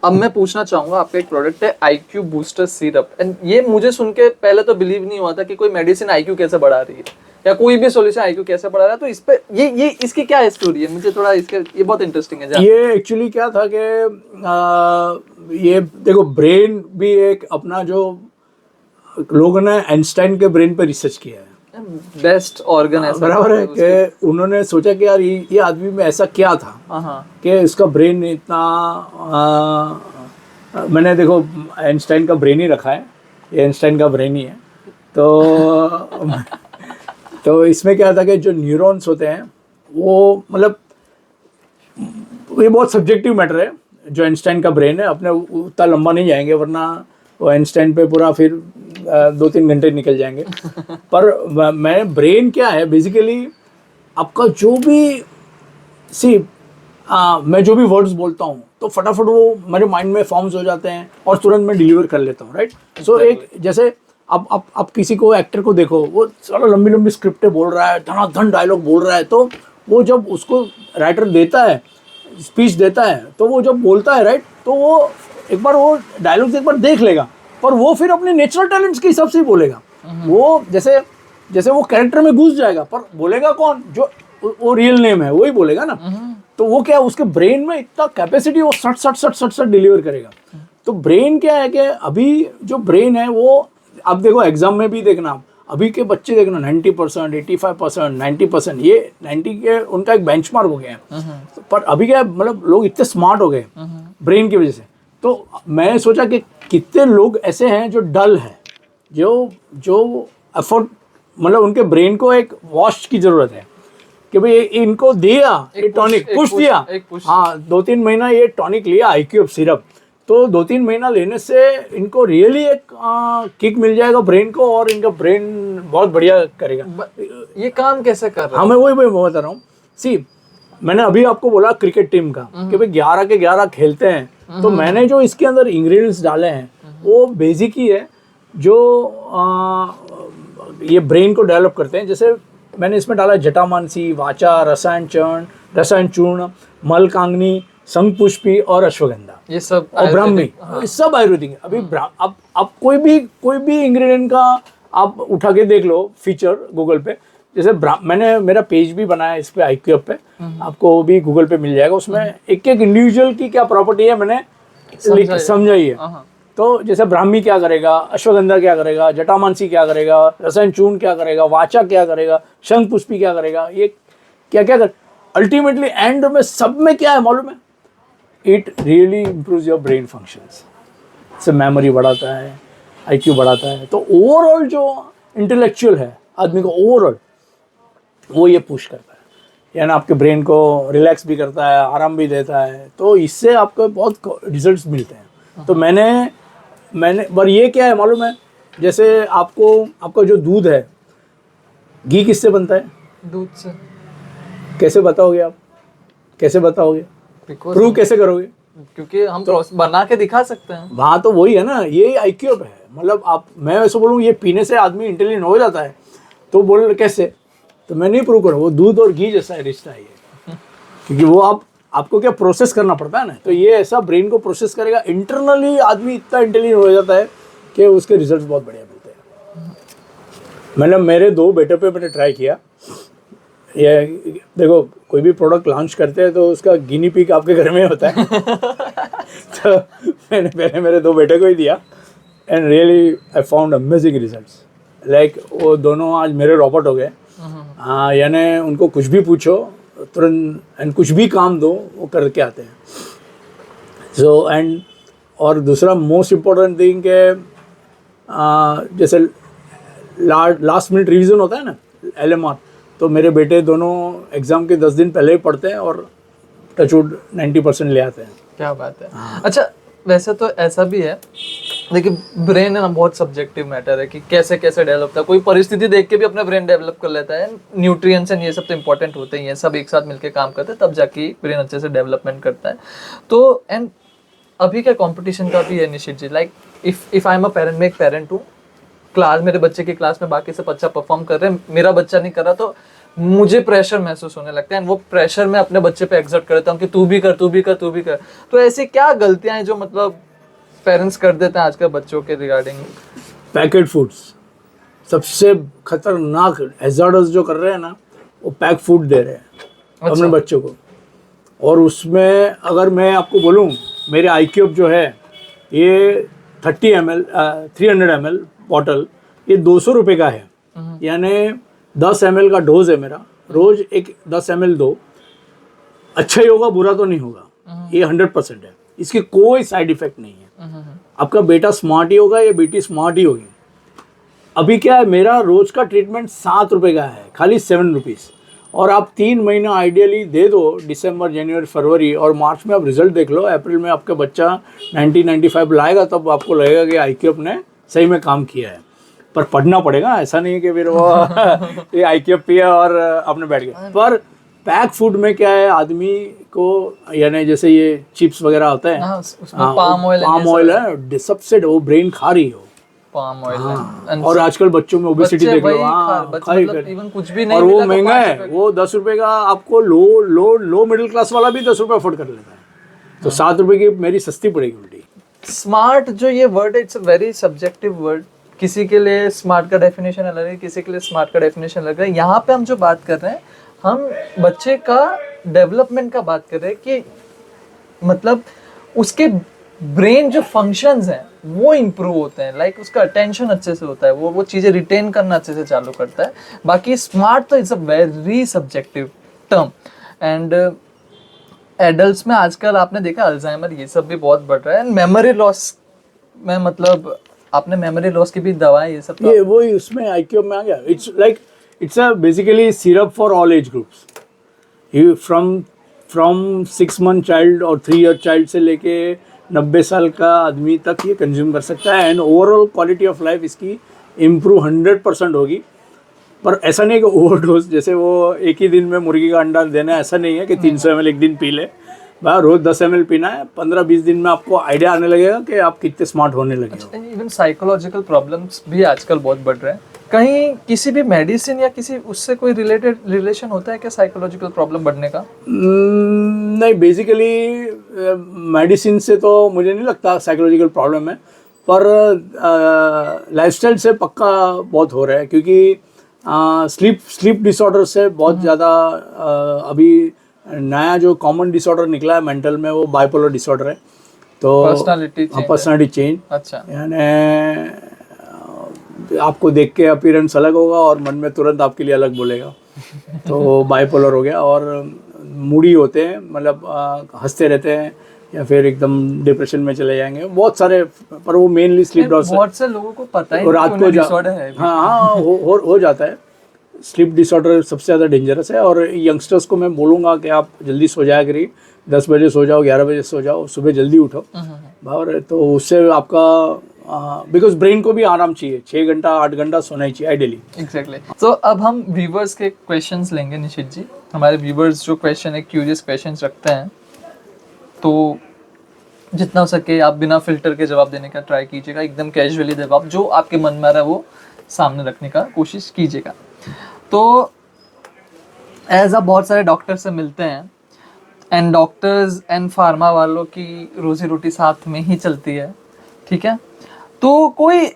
अब मैं पूछना चाहूंगा, आपका एक प्रोडक्ट है IQ बूस्टर सिरप, एंड ये मुझे सुन के पहले तो बिलीव नहीं हुआ था कि कोई मेडिसिन IQ कैसे बढ़ा रही है या कोई भी सॉल्यूशन IQ कैसे बढ़ा रहा है। तो इस पे ये इसकी क्या स्टोरी है, मुझे थोड़ा इसके ये बहुत इंटरेस्टिंग है। ये एक्चुअली क्या था कि ये देखो, ब्रेन भी एक अपना, जो लोगों ने आइंस्टाइन के ब्रेन पे रिसर्च किया है, बेस्ट ऑर्गन ऐसा बराबर है कि उन्होंने सोचा कि यार ये आदमी में ऐसा क्या था कि इसका ब्रेन इतना मैंने देखो आइंस्टाइन का ब्रेन ही रखा है, ये आइंस्टाइन का ब्रेन ही है। तो इसमें क्या था कि जो न्यूरॉन्स होते हैं वो, मतलब ये बहुत सब्जेक्टिव मैटर है। जो आइंस्टाइन का ब्रेन है, अपने उतना लंबा नहीं जाएंगे, वरना वो आइंस्टाइन पे पूरा फिर 2-3 घंटे निकल जाएंगे। पर मैं ब्रेन क्या है बेसिकली, आपका जो भी मैं जो भी वर्ड्स बोलता हूँ तो फटाफट वो मेरे माइंड में फॉर्म्स हो जाते हैं और तुरंत मैं डिलीवर कर लेता हूँ, राइट। सो एक जैसे आप किसी को, एक्टर को देखो, वो सारा लंबी लंबी स्क्रिप्टें बोल रहा है, धनाधन डायलॉग बोल रहा है, तो वो जब उसको राइटर देता है, स्पीच देता है, तो वो जब बोलता है, राइट, तो वो एक बार वो डायलॉग्स एक बार देख लेगा, पर वो फिर अपने नेचुरल टैलेंट्स के हिसाब से ही बोलेगा। वो जैसे वो कैरेक्टर में घुस जाएगा, पर बोलेगा कौन, जो वो रियल नेम है वही बोलेगा ना। तो वो क्या, उसके ब्रेन में इतना कैपेसिटी, वो सट डिलीवर करेगा। तो ब्रेन क्या है कि अभी जो ब्रेन है वो, आप देखो एग्जाम में भी देखना, अभी के बच्चे देखना 90%, 85%, 90%, ये 90 के उनका एक बेंचमार्क हो गया है। पर अभी क्या, मतलब लोग इतने स्मार्ट हो गए ब्रेन की वजह से। तो मैं सोचा कि कितने लोग ऐसे हैं जो डल है, जो एफर्ट, मतलब उनके ब्रेन को एक वॉश की जरूरत है कि भाई इनको दिया, ये टॉनिक पुश दिया, हाँ 2-3 महीना ये टॉनिक लिया IQ सिरप, तो 2-3 महीना लेने से इनको रियली एक किक मिल जाएगा ब्रेन को, और इनका ब्रेन बहुत बढ़िया करेगा। ये काम कैसे कर रहा है? हाँ, मैं वही बता रहा हूँ। सी, मैंने अभी आपको बोला क्रिकेट टीम का कि भाई 11 के 11 खेलते हैं, तो मैंने जो इसके अंदर इंग्रेडिएंट्स डाले हैं वो बेसिक ही है, जो ये ब्रेन को डेवलप करते हैं। जैसे मैंने इसमें डाला जटामानसी, वाचा, रसायन चूर्ण, मलकांगनी, संगपुष्पी और अश्वगंधा, ये सब और ब्राह्मी, ये सब आयुर्वेदिक है। अभी आप कोई भी इंग्रेडिएंट का आप उठा के देख लो फीचर गूगल पे। जैसे मैंने मेरा पेज भी बनाया इस पे IQ हब पे, आपको भी गूगल पे मिल जाएगा। उसमें एक एक इंडिविजुअल की क्या प्रॉपर्टी है मैंने समझाई है। तो जैसे ब्राह्मी क्या करेगा, अश्वगंधा क्या करेगा, जटामानसी क्या करेगा, रसायन चूर्ण क्या करेगा, वाचा क्या करेगा, शंख पुष्पी क्या करेगा, ये क्या क्या कर, अल्टीमेटली एंड में सब में क्या है मालूम है, it really improves your brain functions. से मेमोरी बढ़ाता है, IQ बढ़ाता है। तो ओवरऑल जो इंटेलेक्चुअल है आदमी को, ओवरऑल वो ये पुश करता है, यानी आपके ब्रेन को रिलैक्स भी करता है, आराम भी देता है। तो इससे आपको बहुत रिजल्ट्स मिलते हैं। तो मैंने पर ये क्या है मालूम है, जैसे आपका जो दूध है, घी किससे बनता है? दूध से। कैसे बताओगे आप, कैसे बताओगे, प्रूव कैसे करोगे? क्योंकि हम तो बना के दिखा सकते हैं। हाँ, तो वही है ना, ये IQ हब है। मतलब मैं वैसे बोलूँ, ये पीने से आदमी इंटेलिजेंट हो जाता है, तो बोल कैसे, तो मैं नहीं प्रूव करूँ, वो दूध और घी जैसा रिश्ता है ये। क्योंकि वो आपको क्या प्रोसेस करना पड़ता है ना, तो ये ऐसा ब्रेन को प्रोसेस करेगा। इंटरनली आदमी इतना इंटेलिजेंट हो जाता है कि उसके रिजल्ट्स बहुत बढ़िया मिलते हैं। मेरे 2 बेटे पे मैंने ट्राई किया। ये देखो, कोई भी प्रोडक्ट लॉन्च करते हैं तो उसका गिनी पिग आपके घर में होता है। तो मैंने पहले मेरे 2 बेटे को ही दिया, and really I found amazing results. Like वो दोनों आज मेरे रोबोट हो गए। हाँ, यानी उनको कुछ भी पूछो तुरंत, एंड कुछ भी काम दो वो करके आते हैं। सो एंड और दूसरा मोस्ट इम्पोर्टेंट थिंग के, जैसे लास्ट मिनट रिवीजन होता है ना, LMR, तो मेरे बेटे दोनों एग्ज़ाम के 10 दिन पहले ही पढ़ते हैं और टचवुड 90% ले आते हैं। क्या बात है। अच्छा, वैसे तो ऐसा भी है, देखिए ब्रेन है ना, बहुत सब्जेक्टिव मैटर है कि कैसे कैसे डेवलप होता है। कोई परिस्थिति देख के भी अपना ब्रेन डेवलप कर लेता है। न्यूट्रिएंट्स एंड ये सब तो इंपॉर्टेंट होते ही हैं, सब एक साथ मिलकर काम करते हैं, तब जाके ब्रेन अच्छे से डेवलपमेंट करता है। तो एंड अभी क्या कंपटीशन का भी है Nishit ji, like if I am a parent, मैं एक पेरेंट हूँ, क्लास, मेरे बच्चे की क्लास में बाकी सब अच्छा परफॉर्म कर रहे हैं, मेरा बच्चा नहीं कर रहा, तो मुझे प्रेशर महसूस होने लगता है and वो प्रेशर मैं अपने बच्चे पे एग्जर्ट करता हूँ कि तू भी कर तू भी कर तू भी कर। तो ऐसी क्या गलतियां हैं जो मतलब पेरेंट्स कर देते हैं आजकल बच्चों के रिगार्डिंग? पैकेट फूड्स सबसे खतरनाक हैजार्डस जो कर रहे हैं ना, वो पैक फूड दे रहे हैं अपने बच्चों को। और उसमें अगर मैं आपको बोलूँ, मेरे iCube जो है ये 30 ml 300 ml बॉटल, ये 200 रुपये का है। यानी 10 ml का डोज है मेरा, रोज एक 10 ml दो, अच्छा ही होगा, बुरा तो नहीं होगा, ये 100% है। इसके कोई साइड इफेक्ट नहीं है। आपका बेटा स्मार्ट ही होगा या बेटी स्मार्ट ही होगी। अभी क्या है, मेरा रोज का ट्रीटमेंट 7 रुपये का है, खाली 7 रुपीज़। और आप 3 महीना आइडियली दे दो, दिसंबर, जनवरी, फरवरी और मार्च में आप रिजल्ट देख लो। अप्रैल में आपका बच्चा 90-95 लाएगा, तब आपको लगेगा कि iCube ने सही में काम किया है। पर पढ़ना पड़ेगा, ऐसा नहीं है कि फिर वो ये iCube पिया और अपने बैठ गए। पर पैक फूड में क्या है, आदमी को यानी जैसे ये चिप्स वगैरह होता है, उसमें पाम ऑयल है, सबसे वो ब्रेन खा रही हो पाम ऑयल। और आजकल बच्चों में ओबेसिटी देख लो, मतलब कुछ भी नहीं, और वो महंगा है, वो 10 रुपए का आपको लो मिडिल क्लास वाला भी 10 रुपए अफोर्ड कर लेता है। तो 7 रुपए की मेरी सस्ती पड़ेगी उल्टी। स्मार्ट जो ये वर्ड है, it's a very subjective word. किसी के लिए स्मार्ट का डेफिनेशन अलग है, किसी के लिए स्मार्ट का डेफिनेशन अलग है। यहाँ पे हम जो बात कर रहे हैं, हम बच्चे का डेवलपमेंट का बात कर रहे हैं कि मतलब उसके ब्रेन जो फंक्शंस हैं वो इम्प्रूव होते हैं, लाइक उसका अटेंशन अच्छे से होता है, वो चीज़ें रिटेन करना अच्छे से चालू करता है। बाकी स्मार्ट तो it's a very subjective term. And adults में आजकल आपने देखा अल्जाइमर ये सब भी बहुत बढ़ रहा है, एंड मेमोरी लॉस में मतलब आपने मेमोरी लॉस की भी दवाएं ये सब ये वही उसमें iCube में आ गया। It's a basically syrup for all age groups. You from 6 month child और 3 ईयर चाइल्ड से लेके 90 साल का आदमी तक ये कंज्यूम कर सकता है। And overall quality of life इसकी इम्प्रूव 100% होगी। पर ऐसा नहीं है कि ओवरडोज, जैसे वो एक ही दिन में मुर्गी का अंडा देना है, ऐसा नहीं है कि 300 ml एक दिन पी ले। भाई रोज 10 ml पीना है, 15-20 दिन में आपको आइडिया आने लगेगा कि आप कितने स्मार्ट होने लगे हो। इवन साइकोलॉजिकल प्रॉब्लम्स भी आजकल बहुत बढ़ रहे हैं। कहीं किसी भी मेडिसिन या किसी उससे कोई रिलेशन होता है क्या साइकोलॉजिकल प्रॉब्लम बढ़ने का? नहीं, बेसिकली मेडिसिन से तो मुझे नहीं लगता साइकोलॉजिकल प्रॉब्लम है, पर लाइफस्टाइल से पक्का बहुत हो रहा है। क्योंकि स्लीप डिसऑर्डर से बहुत ज़्यादा अभी नया जो कॉमन डिसऑर्डर निकला है मेंटल में, वो बाइपोलर डिसऑर्डर है। तो पर्सनालिटी चेंज, अच्छा, यानी आपको देख के अपीयरेंस अलग होगा और मन में तुरंत आपके लिए अलग बोलेगा। तो बाइपोलर हो गया। और मूडी होते हैं, मतलब हंसते रहते हैं या फिर एकदम डिप्रेशन में चले जाएंगे, बहुत सारे। पर वो मेनली स्लीप डिसऑर्डर, बहुत से लोगों को पता ही और रात को डिसऑर्डर है। हाँ हो जाता है। स्लीप डिसऑर्डर सबसे ज़्यादा डेंजरस है। और यंगस्टर्स को मैं बोलूँगा कि आप जल्दी सो जाया करिए, 10 बजे सो जाओ, 11 बजे सो जाओ, सुबह जल्दी उठो। और तो उससे आपका बिकॉज ब्रेन को भी आराम चाहिए, 6 घंटा 8 घंटा सोना ही चाहिए आइडियली। एग्जैक्टली। तो अब हम व्यूवर्स के क्वेश्चंस लेंगे निशित जी। हमारे व्यूवर्स जो क्वेश्चन है, क्यूरियस क्वेश्चंस रखते हैं, तो जितना हो सके आप बिना फिल्टर के जवाब देने का ट्राई कीजिएगा, एकदम कैजुअली जवाब जो आपके मन में आ रहा है वो सामने रखने का कोशिश कीजिएगा। तो एज आप बहुत सारे डॉक्टर से मिलते हैं, एंड डॉक्टर्स एंड फार्मा वालों की रोजी रोटी साथ में ही चलती है, ठीक है? तो कोई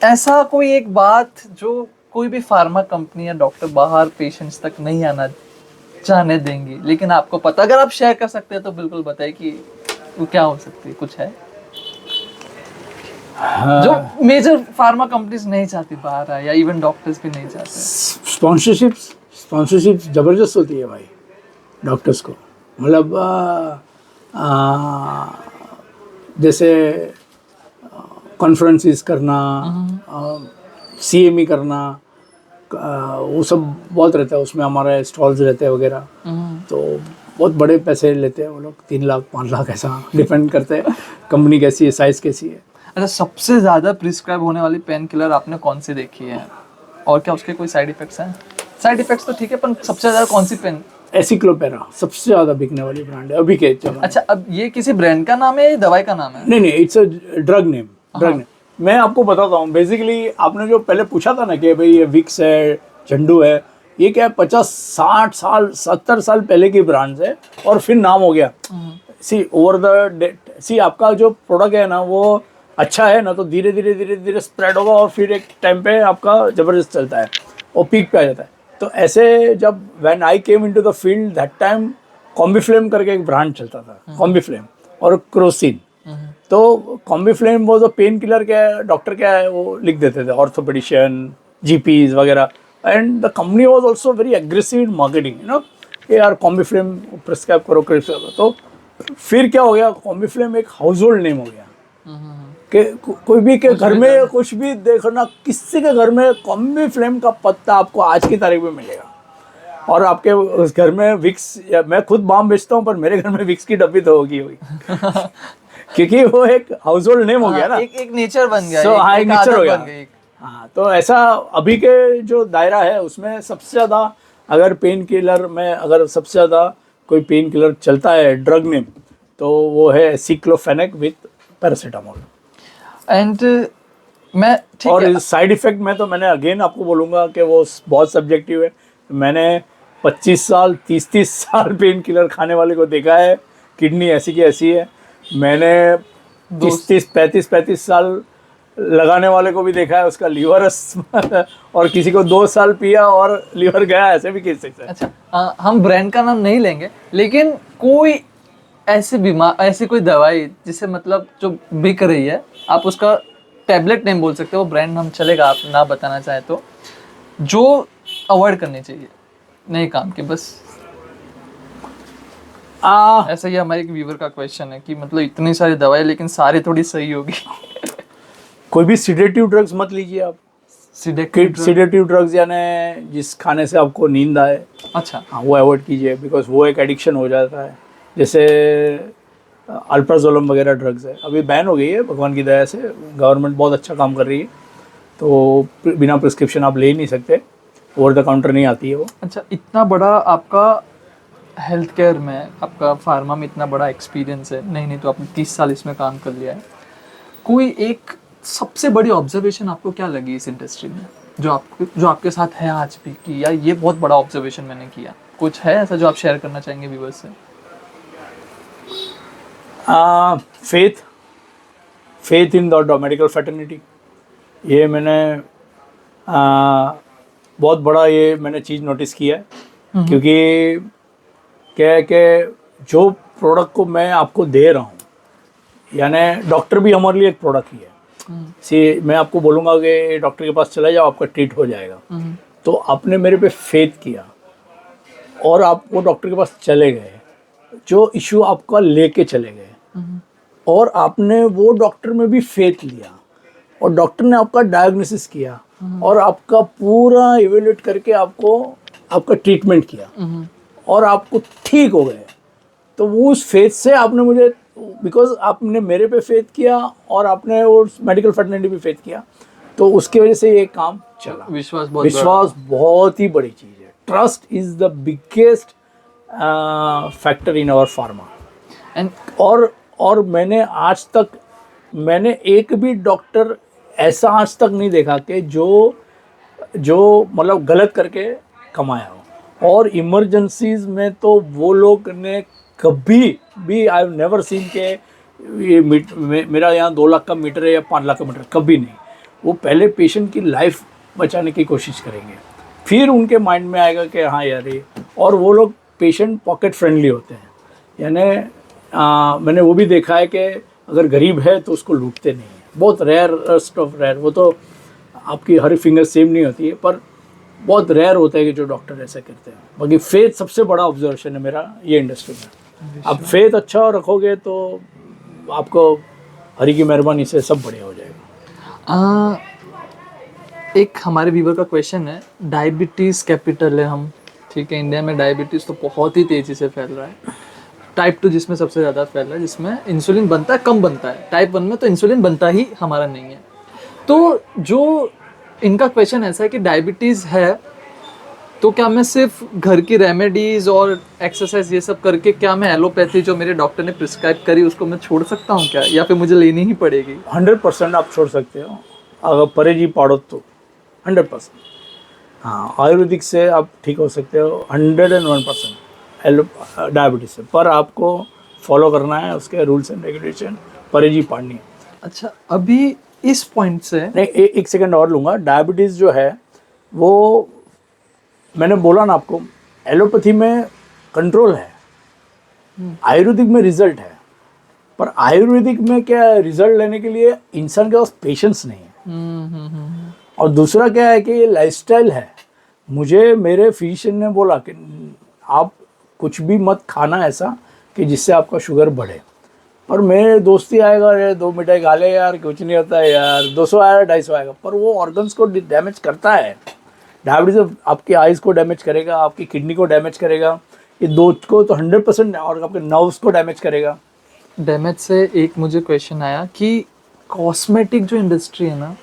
ऐसा कोई एक बात जो कोई भी फार्मा कंपनी या डॉक्टर बाहर पेशेंट्स तक नहीं आना जाने देंगी, लेकिन आपको पता, अगर आप शेयर कर सकते हैं तो बिल्कुल बताइए कि वो क्या हो सकती है, कुछ है जो मेजर फार्मा कंपनीज नहीं चाहती बाहर आए, या इवन डॉक्टर्स भी नहीं चाहते? स्पॉन्सरशिप जबरदस्त होती है भाई डॉक्टर्स को। मतलब जैसे कॉन्फ्रेंसेस करना, CME करना, वो सब बहुत रहता है उसमें, हमारे स्टॉल्स रहते हैं वगैरह। तो बहुत बड़े पैसे लेते हैं वो लोग, 3 लाख 5 लाख ऐसा, डिपेंड करते हैं कंपनी कैसी है, साइज कैसी है। अच्छा, सबसे ज़्यादा प्रिस्क्राइब होने वाली पेन किलर आपने कौन सी देखी है, और क्या उसके कोई साइड इफेक्ट्स हैं? साइड इफेक्ट्स तो ठीक है, पर सबसे ज़्यादा कौन सी पेन? एसिक्लोपेरा सबसे ज़्यादा बिकने वाली ब्रांड है अभी के जमाने। अच्छा, अब ये किसी ब्रांड का नाम है या दवाई का नाम है? नहीं, इट्स अ ड्रग नेम। मैं आपको बताता हूँ। बेसिकली आपने जो पहले पूछा था ना कि भाई ये विक्स है, झंडू है, ये क्या है 50-60 साल 70 साल पहले की ब्रांड्स है और फिर नाम हो गया। सी ओवर द सी आपका जो प्रोडक्ट है ना वो अच्छा है ना, तो धीरे धीरे धीरे धीरे स्प्रेड होगा और फिर एक टाइम पे आपका ज़बरदस्त चलता है और पीक पे आ जाता है। तो ऐसे जब when I came into the field that time Combiflam करके एक ब्रांड चलता था, कॉम्बीफ्लेम और क्रोसिन। तो कॉम्बीफ्लेम वो जो पेन किलर क्या है, डॉक्टर क्या है वो लिख देते थे, ऑर्थोपेडिशियन, जीपीज वगैरह। And the company was also very aggressive in marketing, you know, कि यार कॉम्बीफ्लेम प्रिस्क्राइब करो तो फिर क्या हो गया, कॉम्बीफ्लेम एक हाउस होल्ड नेम हो गया कि कोई भी के घर में कुछ भी देखो ना, किसी के घर में कॉम्बीफ्लेम का पत्ता आपको आज की तारीख में मिलेगा। और आपके उस घर में विक्स, मैं खुद बाम बेचता हूँ पर मेरे घर में विक्स की डब्बी तो होगी क्योंकि वो एक हाउस होल्ड नेम हो गया ना, एक नेचर बन गया, एक नेचर हो गया। बन गई। हाँ, तो ऐसा अभी के जो दायरा है उसमें सबसे ज़्यादा अगर पेन किलर में अगर सबसे ज़्यादा कोई पेन किलर चलता है ड्रग नेम, तो वो है सिक्लोफेनेक विथ पैरासीटामोल। एंड मैं ठीक और है, साइड इफेक्ट में तो मैंने अगेन आपको बोलूँगा कि वो बहुत सब्जेक्टिव है। मैंने 25 साल 30 साल पेन किलर खाने वाले को देखा है, किडनी ऐसी की ऐसी है। मैंने 35 साल लगाने वाले को भी देखा है, उसका लीवर और किसी को 2 साल पिया और लीवर गया, ऐसे भी केसेस है। अच्छा, हम ब्रांड का नाम नहीं लेंगे, लेकिन कोई ऐसी कोई दवाई जिसे मतलब जो बिक रही है, आप उसका टैबलेट नेम बोल सकते हो, ब्रांड हम चलेगा आप ना बताना चाहे तो, जो अवॉइड करनी चाहिए नहीं काम के बस। ऐसा ही हमारे एक व्यूवर का क्वेश्चन है कि मतलब इतनी सारी दवाई लेकिन सारी थोड़ी सही होगी। कोई भी सिडेटिव ड्रग्स मत लीजिए आप। सिडेटिव ड्रग्स यानी जिस खाने से आपको नींद आए, अच्छा, हाँ, वो अवॉइड कीजिए, बिकॉज वो एक एडिक्शन हो जाता है। जैसे अल्प्राजोलम वगैरह ड्रग्स है, अभी बैन हो गई है भगवान की दया से, गवर्नमेंट बहुत अच्छा काम कर रही है, तो बिना प्रिस्क्रिप्शन आप ले ही नहीं सकते, ओवर द काउंटर नहीं आती है वो। अच्छा, इतना बड़ा आपका हेल्थ केयर में, आपका फार्मा में इतना बड़ा एक्सपीरियंस है, नहीं तो आपने 30 साल इसमें काम कर लिया है, कोई एक सबसे बड़ी ऑब्जर्वेशन आपको क्या लगी इस इंडस्ट्री में, जो आपके साथ है आज भी, कि यार ये बहुत बड़ा ऑब्जर्वेशन मैंने किया? कुछ है ऐसा जो आप शेयर करना चाहेंगे व्यूअर्स से? Faith in the medical fraternity, ये मैंने बहुत बड़ा ये मैंने चीज़ नोटिस किया है। क्योंकि क्या है कि जो प्रोडक्ट को मैं आपको दे रहा हूँ, यानी डॉक्टर भी हमारे लिए एक प्रोडक्ट ही है। सी मैं आपको बोलूँगा कि डॉक्टर के पास चला जाओ, आपका ट्रीट हो जाएगा, तो आपने मेरे पे फेथ किया और आप वो डॉक्टर के पास चले गए, जो इशू आपका लेके चले गए, और आपने वो डॉक्टर में भी फेथ लिया और डॉक्टर ने आपका डायग्नोसिस किया और आपका पूरा इवेल्यूएट करके आपको आपका ट्रीटमेंट किया और आपको ठीक हो गए। तो वो उस फेथ से आपने मुझे, बिकॉज आपने मेरे पे फेथ किया और आपने उस मेडिकल फैटर्निटी पे फेथ किया, तो उसकी वजह से ये काम चला। विश्वास बहुत ही बड़ी चीज़ है। Trust is the biggest factor in our pharma. And और मैंने आज तक एक भी डॉक्टर ऐसा आज तक नहीं देखा कि जो मतलब गलत करके कमाया हो। और इमरजेंसीज में तो वो लोग ने कभी भी, आई हैव नेवर सीन के ये मेरा यहाँ 2 लाख का मीटर है या 5 लाख का मीटर, कभी नहीं। वो पहले पेशेंट की लाइफ बचाने की कोशिश करेंगे, फिर उनके माइंड में आएगा कि हाँ यार ये, और वो लोग पेशेंट पॉकेट फ्रेंडली होते हैं। यानी मैंने वो भी देखा है कि अगर गरीब है तो उसको लूटते नहीं हैं, बहुत रेयरस्ट ऑफ रेयर, वो तो आपकी हर फिंगर सेम नहीं होती है, पर बहुत रेयर होता है कि जो डॉक्टर ऐसा करते हैं। बाकी फेथ सबसे बड़ा ऑब्जर्वेशन है मेरा ये इंडस्ट्री में। आप फेथ अच्छा रखोगे तो आपको हरी की मेहरबानी से सब बढ़िया हो जाएगा। एक हमारे व्यूवर का क्वेश्चन है, डायबिटीज़ कैपिटल है हम, ठीक है, इंडिया में डायबिटीज़ तो बहुत ही तेज़ी से फैल रहा है। टाइप 2 जिसमें सबसे ज़्यादा फैल रहा है, जिसमें इंसुलिन बनता है, कम बनता है। टाइप 1 में तो इंसुलिन बनता ही हमारा नहीं है। तो जो इनका क्वेश्चन ऐसा है कि डायबिटीज़ है तो क्या मैं सिर्फ घर की रेमेडीज़ और एक्सरसाइज ये सब करके, क्या मैं एलोपैथी जो मेरे डॉक्टर ने प्रिस्क्राइब करी उसको मैं छोड़ सकता हूँ क्या, या फिर मुझे लेनी ही पड़ेगी? 100% आप छोड़ सकते हो अगर परहेजी पाड़ो तो, 100%। हाँ, आयुर्वेदिक से आप ठीक हो सकते हो 101% डायबिटीज से, पर आपको फॉलो करना है उसके रूल्स एंड रेगुलेशन, परहेजी पानी है। अच्छा, अभी इस पॉइंट से नहीं, एक सेकंड और लूँगा। डायबिटीज़ जो है वो मैंने बोला ना आपको, एलोपैथी में कंट्रोल है, आयुर्वेदिक में रिजल्ट है, पर आयुर्वेदिक में क्या है, रिजल्ट लेने के लिए इंसान के पास पेशेंस नहीं है। और दूसरा क्या है कि ये लाइफस्टाइल है। मुझे मेरे फिजिशियन ने बोला कि आप कुछ भी मत खाना ऐसा कि जिससे आपका शुगर बढ़े, पर मेरे दोस्ती आएगा, अरे 2 मिठाई खा ले यार, कुछ नहीं होता है यार, 200 आएगा 250 आएगा, पर वो ऑर्गन्स को डैमेज करता है। डायबिटीज आपकी आइज़ को डैमेज करेगा, आपकी किडनी को डैमेज करेगा, ये दो को तो 100%, और आपके नर्व्स को डैमेज करेगा। डैमेज से एक मुझे क्वेश्चन आया कि कॉस्मेटिक जो इंडस्ट्री है ना,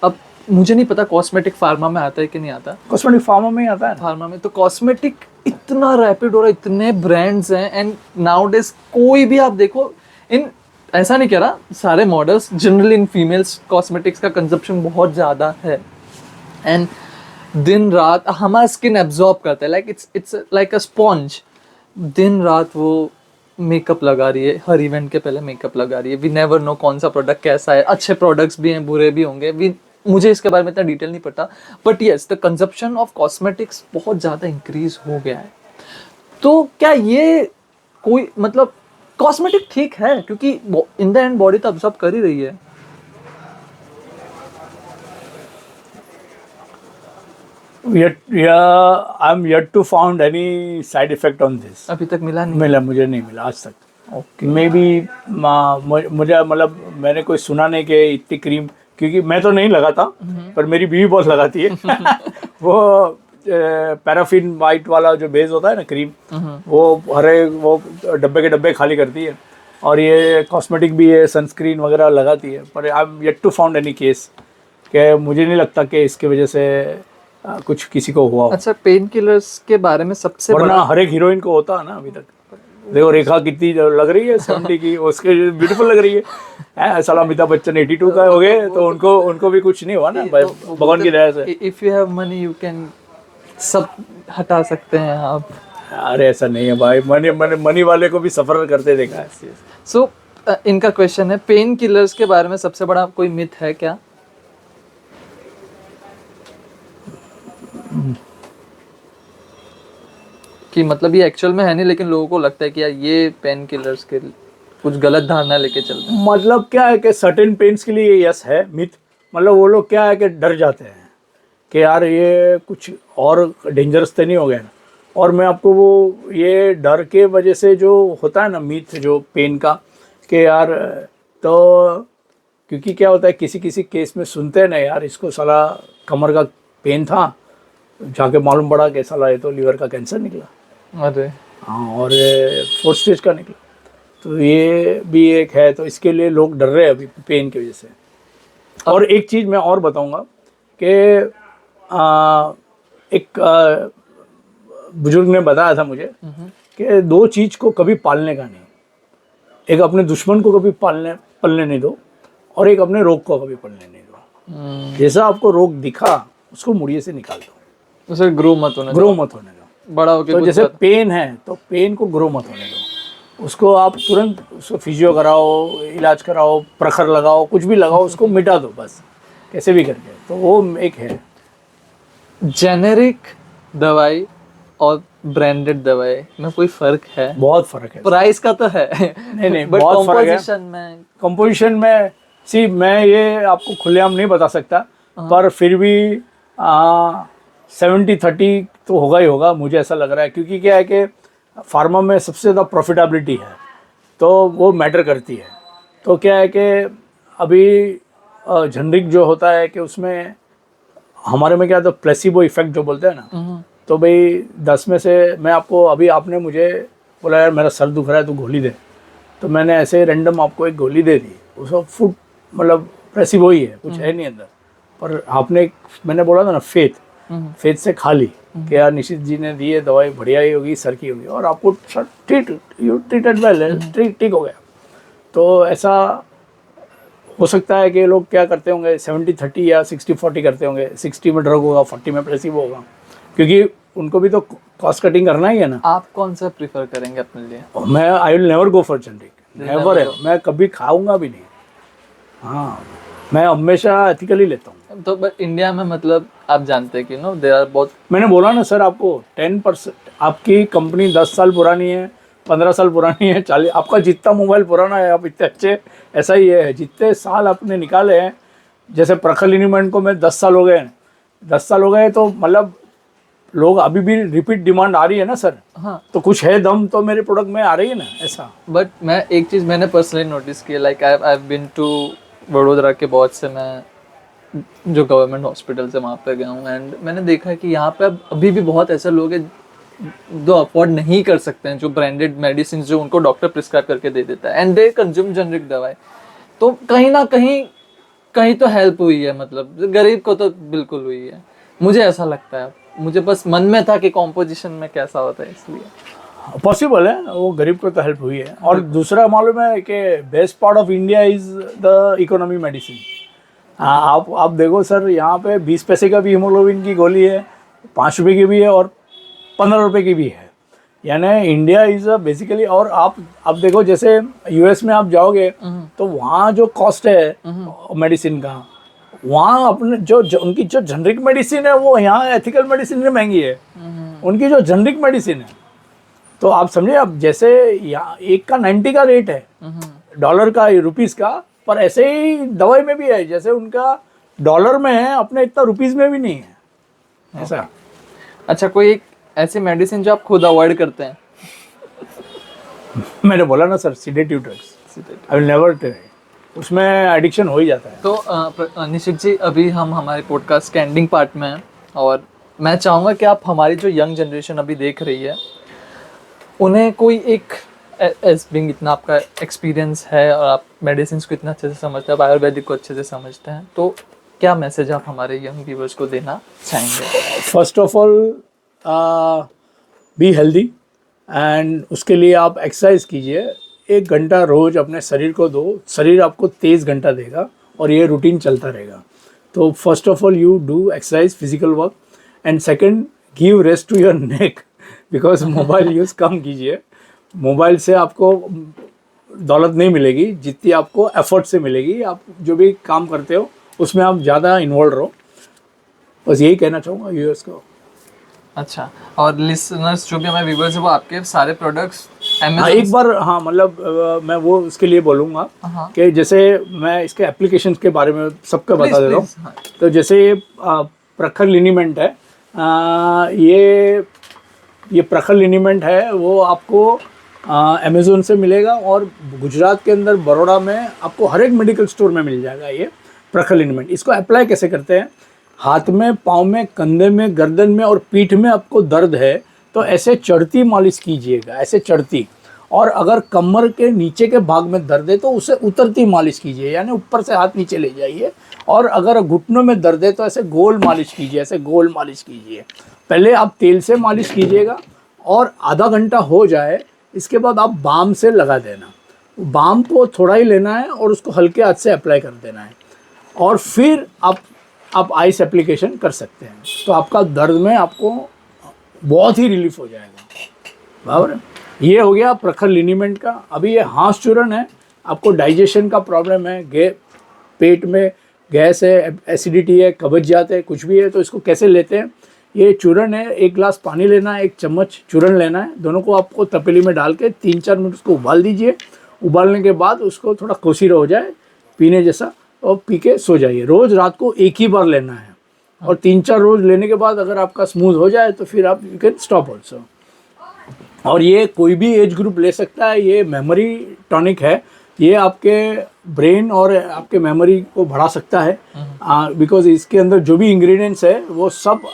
अब मुझे नहीं पता कॉस्मेटिक फार्मा में आता है कि नहीं आता। कॉस्मेटिक फार्मा में ही आता है ना। फार्मा में तो कॉस्मेटिक इतना रैपिड हो रहा है, इतने ब्रांड्स हैं, एंड नाउडेज कोई भी आप देखो, इन ऐसा नहीं कह रहा, सारे models generally in females cosmetics का कंजप्शन बहुत ज़्यादा है, एंड दिन रात हमारा स्किन एब्जॉर्ब करता है, like it's like a sponge. दिन रात वो मेकअप लगा रही है, हर इवेंट के पहले मेकअप लगा रही है। वी नेवर नो कौन सा प्रोडक्ट कैसा है, अच्छे प्रोडक्ट्स भी हैं, बुरे भी होंगे, मुझे इसके बारे में इतना डिटेल नहीं पता, but yes the consumption of cosmetics बहुत ज़्यादा इंक्रीज हो गया है। तो क्या ये कोई मतलब कॉस्मेटिक ठीक है, क्योंकि इन द एंड बॉडी तो अब्सॉर्ब कर ही रही है। I'm yet to found any side effect on this. अभी तक मिला नहीं। मुझे नहीं मिला आज तक। ओके। मे बी मुझे मतलब मैंने कोई सुना नहीं कि इतनी क्रीम, क्योंकि मैं तो नहीं लगाता, पर मेरी बीवी बहुत लगाती है। वो पैराफिन वाइट वाला जो बेस होता है ना क्रीम, वो वो डब्बे के डब्बे खाली करती है, और ये कॉस्मेटिक भी है, सनस्क्रीन वगैरह लगाती है, पर I am yet to found any case कि मुझे नहीं लगता कि इसके वजह से कुछ किसी को हुआ हो। अच्छा, पेन किलर्स के बारे में सबसे वरना बड़ा हर एक हीरोइन को होता है ना अभी तक। देखो रेखा कितनी लग रही है 70 की, उसके ब्यूटीफुल लग रही है। साला अमिताभ बच्चन 82 का हो गए, तो उनको भी कुछ नहीं हुआ ना भगवान की दया से। If you have money you can सब हटा सकते हैं आप। अरे ऐसा नहीं है भाई, मनी वाले को भी सफर करते देखा है। सो इनका क्वेश्चन है, पेन किलर्स के बारे में सबसे बड़ा कोई मिथ है क्या? कि मतलब ये एक्चुअल में है नहीं, लेकिन लोगों को लगता है कि यार ये पेन किलर्स के कुछ गलत धारणा लेके चलते हैं। मतलब क्या है कि सर्टेन पेन्स के लिए यस है मिथ, मतलब वो लोग क्या है कि डर जाते हैं कि यार ये कुछ और डेंजरस तो नहीं हो गया ना। और मैं आपको वो ये डर के वजह से जो होता है ना मिथ जो पेन का, कि यार तो क्योंकि क्या होता है किसी केस में सुनते हैं ना, यार इसको साला कमर का पेन था, जाके मालूम पड़ा कि साला ये तो लीवर का कैंसर निकला। अरे हाँ, और 4th स्टेज का निकला। तो ये भी एक है, तो इसके लिए लोग डर रहे हैं अभी पेन की वजह से। और एक चीज़ मैं और बताऊंगा कि एक बुजुर्ग ने बताया था मुझे कि 2 चीज़ को कभी पालने का नहीं, एक अपने दुश्मन को कभी पलने नहीं दो, और एक अपने रोग को कभी पलने नहीं दो। जैसा आपको रोग दिखा उसको मुड़िए से निकाल दो, उसे ग्रो मत होने दो। बड़ा होके तो जैसे पेन है तो पेन को ग्रो मत होने दो, उसको आप तुरंत उसको फिजियो कराओ, इलाज कराओ, प्रखर लगाओ, कुछ भी लगाओ, उसको मिटा दो बस कैसे भी करके। तो वो एक है। जेनेरिक दवाई और ब्रांडेड दवाई में कोई फर्क है? बहुत फर्क है। प्राइस का तो है नहीं बट बहुत फर्क है। कंपोजिशन में सी मैं ये आपको खुलेआम नहीं बता सकता, पर फिर भी 70-30 तो होगा ही होगा, मुझे ऐसा लग रहा है। क्योंकि क्या है कि फार्मा में सबसे ज़्यादा प्रॉफिटेबिलिटी है, तो वो मैटर करती है। तो क्या है कि अभी जेनरिक जो होता है कि उसमें हमारे में क्या तो प्लेसिबो इफेक्ट जो बोलते हैं ना, तो भाई 10 में से मैं आपको अभी आपने मुझे बोला यार मेरा सर दुख रहा है तो गोली दे, तो मैंने ऐसे रैंडम आपको एक गोली दे दी, उसका फूड मतलब प्लेसिबो ही है, कुछ है नहीं अंदर। पर आपने मैंने बोला था ना फेथ से खा ली कि यार निशित जी ने दी है दवाई, बढ़िया ही होगी, सर की होगी, और आपको ट्रीटेड वेल, ठीक हो गया। तो ऐसा हो सकता है कि ये लोग क्या करते होंगे 70-30 या 60-40 करते होंगे, 60 में ड्रग होगा 40 में प्लेसिबो होगा, क्योंकि उनको भी तो कॉस्ट कटिंग करना ही है ना। आप कौन सा प्रीफर करेंगे अपने लिए? मैं आई will never go for generic, never है, मैं कभी खाऊंगा भी नहीं। हाँ, मैं हमेशा एथिकली लेता हूँ। तो बट इंडिया में मतलब आप जानते हैं कि नो देयर आर बहुत, मैंने बोला ना सर आपको 10%, आपकी कंपनी 10 साल पुरानी है, 15 साल पुरानी है, 40, आपका जितना मोबाइल पुराना है आप इतने अच्छे, ऐसा ही है जितने साल आपने निकाले हैं। जैसे प्रखर लिनीमेंट को मैं 10 साल हो गए, 10 साल हो गए, तो मतलब लोग अभी भी रिपीट डिमांड आ रही है ना सर। हाँ, तो कुछ है दम तो मेरे प्रोडक्ट में आ रही है ना, ऐसा। बट मैं एक चीज़ मैंने पर्सनली नोटिस की, like I have been to Vadodara के बहुत से, मैं जो गवर्नमेंट हॉस्पिटल से वहाँ पे गया हूँ, एंड मैंने देखा है कि यहाँ पे अब अभी भी बहुत ऐसे लोग हैं जो अफोर्ड नहीं कर सकते हैं जो ब्रांडेड मेडिसिन जो उनको डॉक्टर प्रिस्क्राइब करके दे देता है, एंड दे कंज्यूम जेनरिक दवाई। तो कहीं ना कहीं तो हेल्प हुई है, मतलब गरीब को तो बिल्कुल हुई है, मुझे ऐसा लगता है। मुझे बस मन में था कि कॉम्पोजिशन में कैसा होता है, इसलिए पॉसिबल है, वो गरीब को तो हेल्प हुई है। और दूसरा मालूम है कि best part of India is the economy medicine. आप देखो सर, यहाँ पे 20 पैसे का भी हीमोग्लोबिन की गोली है, 5 रुपए की भी है और 15 रुपए की भी है। यानी इंडिया इज बेसिकली, और आप देखो जैसे यूएस में आप जाओगे तो वहाँ जो कॉस्ट है मेडिसिन का, वहाँ अपने जो उनकी जो जेनरिक मेडिसिन है वो यहाँ एथिकल मेडिसिन में महंगी है, उनकी जो जेनरिक मेडिसिन है। तो आप समझे, अब जैसे यहाँ एक का 90 का रेट है, डॉलर का, रुपीस का, पर ऐसे ही दवाई में भी है, जैसे उनका डॉलर में है अपने इतना रुपीस में भी नहीं है, ऐसा। अच्छा, कोई एक ऐसी मेडिसिन जो आप खुद अवॉइड करते हैं? मैंने बोला ना sir, sedative drugs I will never take, उसमें एडिक्शन हो ही जाता है। तो निशित जी, अभी हम हमारे पॉडकास्ट के एंडिंग पार्ट में हैं, और मैं चाहूँगा कि आप हमारी जो यंग जनरेशन अभी देख रही है उन्हें कोई एक, एज बिंग इतना आपका एक्सपीरियंस है और आप मेडिसिन को इतना अच्छे से समझते हैं, आप आयुर्वेदिक को अच्छे से समझते हैं, तो क्या मैसेज आप हमारे यंग व्यूअर्स को देना चाहेंगे? First of all be healthy, and उसके लिए आप एक्सरसाइज कीजिए। 1 घंटा रोज अपने शरीर को दो, शरीर आपको 23 घंटा देगा और ये रूटीन चलता रहेगा। तो first of all you do exercise, physical work, and second give rest to your neck, because mobile use कम कीजिए। मोबाइल से आपको दौलत नहीं मिलेगी जितनी आपको एफर्ट से मिलेगी। आप जो भी काम करते हो उसमें आप ज़्यादा इन्वॉल्व रहो, बस यही कहना चाहूँगा यूएस को। अच्छा, और लिसनर्स जो भी हमारे व्यूअर्स हैं वो आपके सारे प्रोडक्ट्स हाँ, एक बार, हाँ मतलब मैं वो उसके लिए बोलूँगा कि जैसे मैं इसके एप्लीकेशन के बारे में सबको बता दे रहा हूँ। हाँ। तो जैसे प्रखर लिनीमेंट है, ये प्रखर लिनीमेंट है, वो आपको अमेज़ोन से मिलेगा, और गुजरात के अंदर बड़ौदा में आपको हर एक मेडिकल स्टोर में मिल जाएगा ये प्रखर लिनीमेंट। इसको अप्लाई कैसे करते हैं? हाथ में, पाँव में, कंधे में, गर्दन में और पीठ में आपको दर्द है तो ऐसे चढ़ती मालिश कीजिएगा, ऐसे चढ़ती। और अगर कमर के नीचे के भाग में दर्द है तो उसे उतरती मालिश कीजिए, यानी ऊपर से हाथ नीचे ले जाइए। और अगर घुटनों में दर्द है तो ऐसे गोल मालिश कीजिए, ऐसे गोल मालिश कीजिए। पहले आप तेल से मालिश कीजिएगा और आधा घंटा हो जाए, इसके बाद आप बाम से लगा देना। बाम को थोड़ा ही लेना है और उसको हल्के हाथ से अप्लाई कर देना है, और फिर आप आइस एप्लीकेशन कर सकते हैं। तो आपका दर्द में आपको बहुत ही रिलीफ हो जाएगा। बराबर, ये हो गया प्रखर लिनीमेंट का। अभी ये हाँस चूर्ण है, आपको डाइजेशन का प्रॉब्लम है, पेट में गैस है, एसिडिटी है, कब्जियत है, कुछ भी है, तो इसको कैसे लेते हैं? ये चूर्ण है, 1 गिलास पानी लेना है, 1 चम्मच चूर्ण लेना है, दोनों को आपको तपेली में डाल के 3-4 मिनट उसको उबाल दीजिए। उबालने के बाद उसको थोड़ा कोसीरा हो जाए पीने जैसा, और पी के सो जाइए। रोज़ रात को 1 ही बार लेना है, और 3-4 रोज़ लेने के बाद अगर आपका स्मूथ हो जाए तो फिर आप यू कैन स्टॉप ऑल्सो। और ये कोई भी एज ग्रुप ले सकता है। ये मेमोरी टॉनिक है, ये आपके ब्रेन और आपके मेमोरी को बढ़ा सकता है, बिकॉज इसके अंदर जो भी इंग्रेडिएंट्स है वो सब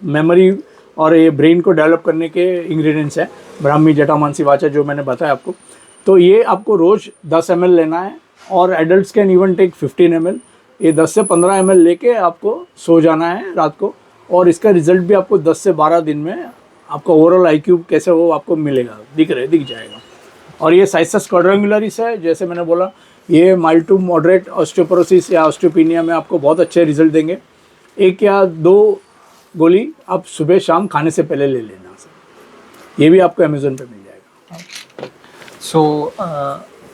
मेमोरी और ये ब्रेन को डेवलप करने के इंग्रेडिएंट्स हैं, ब्राह्मी, जटामांसी, वाचा, जो मैंने बताया आपको। तो ये आपको रोज़ 10 ml लेना है, और adults can even take 15 ml। ये 10 से 15 ml लेके आपको सो जाना है रात को, और इसका रिजल्ट भी आपको 10 से 12 दिन में आपका ओवरऑल IQ कैसे वो आपको मिलेगा, दिख जाएगा। और ये साइसस क्वाड्रेंगुलरिस है, जैसे मैंने बोला ये माइल्ड टू मॉडरेट ऑस्टियोपोरोसिस या ऑस्टियोपिनिया में आपको बहुत अच्छे रिजल्ट देंगे। 1 या 2 गोली आप सुबह शाम खाने से पहले ले लेना सर। ये भी आपको अमेज़न पे मिल जाएगा। सो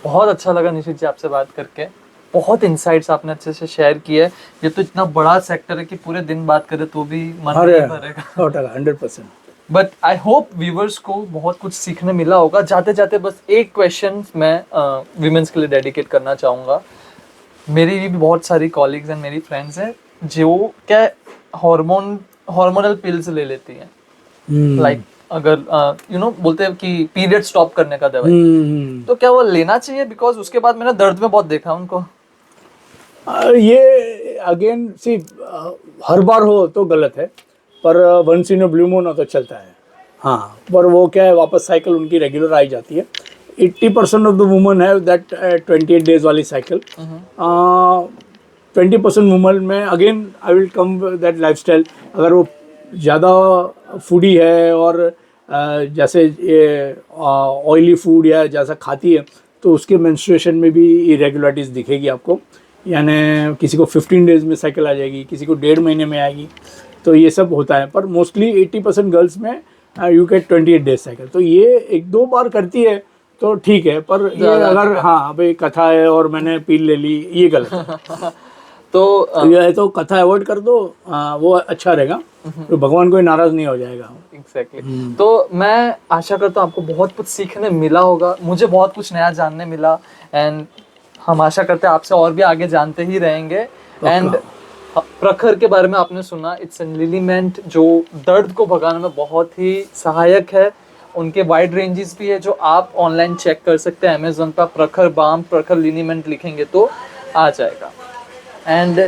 बहुत अच्छा लगा निशित जी आपसे बात करके, बहुत इंसाइट्स आपने अच्छे से शेयर किए। ये तो इतना बड़ा सेक्टर है कि पूरे दिन बात करें तो भी मन नहीं भरेगा। 100%। बट आई होप व्यूवर्स को बहुत कुछ सीखने मिला होगा। जाते जाते बस एक क्वेश्चन मैं विमेंस के लिए डेडिकेट करना चाहूँगा। मेरी भी बहुत सारी कॉलीग्स एंड मेरी फ्रेंड्स हैं जो क्या हार्मोनल पिल्स ले लेती हैं, लाइक अगर बोलते हैं कि पीरियड स्टॉप करने का दवाई, तो क्या वो लेना चाहिए? बिकॉज उसके बाद मैंने दर्द में बहुत देखा उनको। ये अगेन सी हर बार हो तो गलत है, पर once in a blue moon हो तो चलता है। हाँ, पर वो क्या है, वापस साइकिल उनकी रेगुलर आई जाती है। 80% ऑफ द वुमन है दैट 28 डेज वाली साइकिल। 20% वुमन में again I will come that lifestyle. अगर वो ज़्यादा फूडी है और जैसे ये ऑयली फूड या जैसा खाती है, तो उसके मेंस्ट्रुएशन में भी इरेगुलरिटीज़ दिखेगी आपको। यानी किसी को 15 डेज में साइकिल आ जाएगी, किसी को 1.5 महीने में आएगी। तो ये सब होता है, पर मोस्टली 80% गर्ल्स में यू गेट 28 डेज साइकिल। तो ये 1-2 बार करती है तो ठीक है, पर ये अगर हाँ भाई कथा है और मैंने पील ले ली, ये गलत है। तो ये है तो कथा अवॉइड कर दो, वो अच्छा रहेगा, तो भगवान कोई नाराज नहीं हो जाएगा। एग्जैक्टली। तो मैं आशा करता हूँ आपको बहुत कुछ सीखने मिला होगा, मुझे बहुत कुछ नया जानने मिला, एंड हम आशा करते हैं आपसे और भी आगे जानते ही रहेंगे। एंड प्रखर के बारे में आपने सुना, इट्स एन लिनीमेंट जो दर्द को भगाने में बहुत ही सहायक है। उनके वाइड रेंजेस भी है जो आप ऑनलाइन चेक कर सकते हैं। अमेजोन पर प्रखर बाम, प्रखर लिनीमेंट लिखेंगे तो आ जाएगा। एंड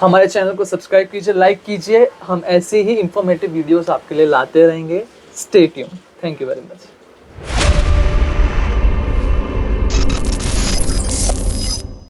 हमारे चैनल को सब्सक्राइब कीजिए, लाइक कीजिए। हम ऐसे ही इंफॉर्मेटिव वीडियोस आपके लिए लाते रहेंगे। Stay tuned. Thank you very much.